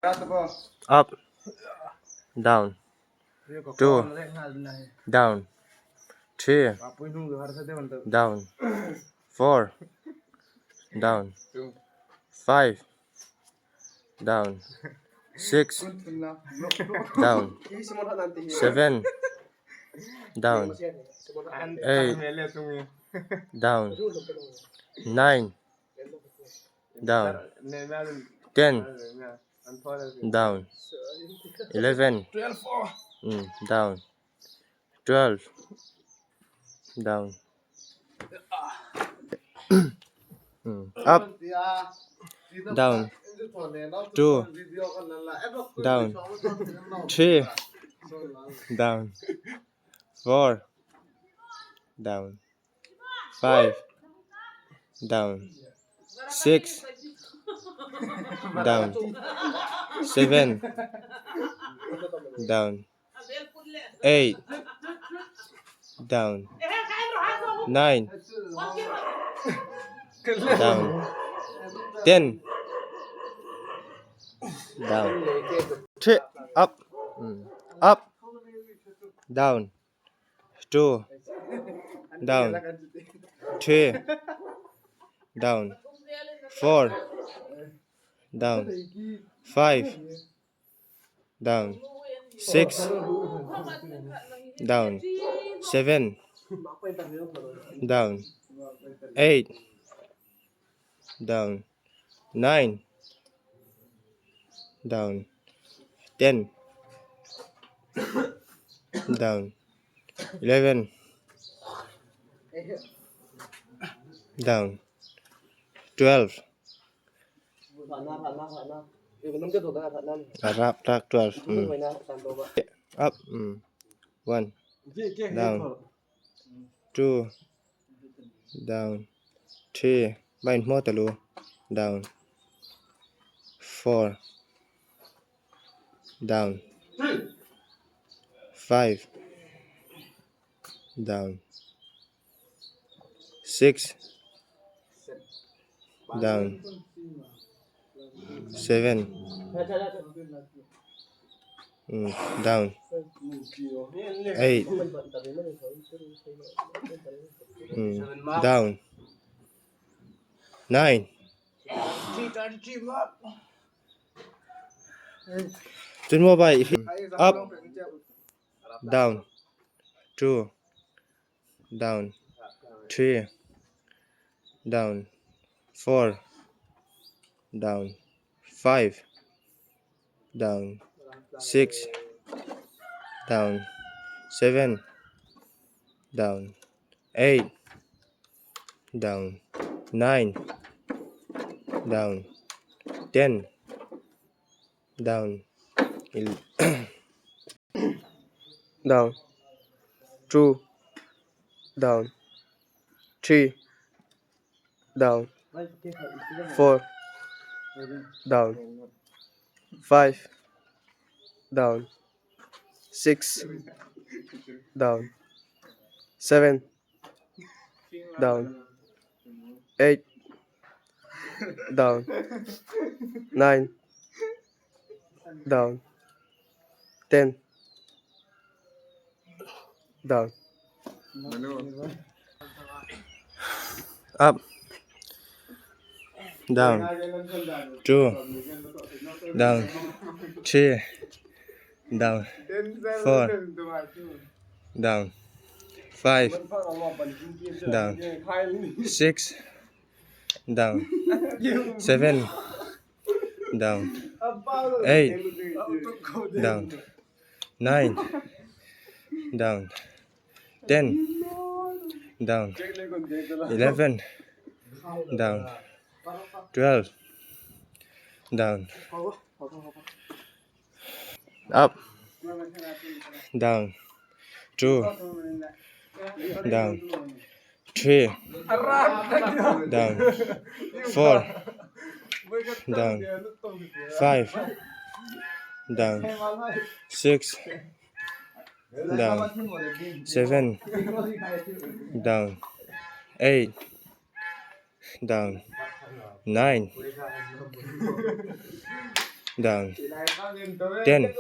Up, down, 2, down, 3, down, 4, down, 5, down, 6, down, 7, down, 8, down, 9, down, 10, down, 11, down, 12, down, up, down, 2, down, 3, down, 4, down, 5, down, 6, down, 7, down, 8, down, 9, down, 10, down, 3, up, up, down, 2, down, 3, down, 4, down, 5, down, 6, down, 7, down, 8, down, 9, down, 10, down, 11, down, 12, up, 12, up, 1, down, 2, down, 3, bind more talu, down, 4, down, 5, down, 6, down, 7, down, 8, down, 9, ten more by up, down, 2, down, 3, down, 4, down, 5, down, 6, down, 7, down, 8, down, 9, down, 10, down, down, 2, down, 3, down, 4, down, 5, down, 6, down, 7, down, 8, down, 9, down, 10, down, up, down, 2, down, 3, down, 4, down, 5, down, 6, down, 7, down, 8, down, 9, down, 10, down, 11, down, 12, down, up, down, 2, down, 3, down, 4, down, 5, down, 6, down, 7, down, 8, down, 9, down, 10,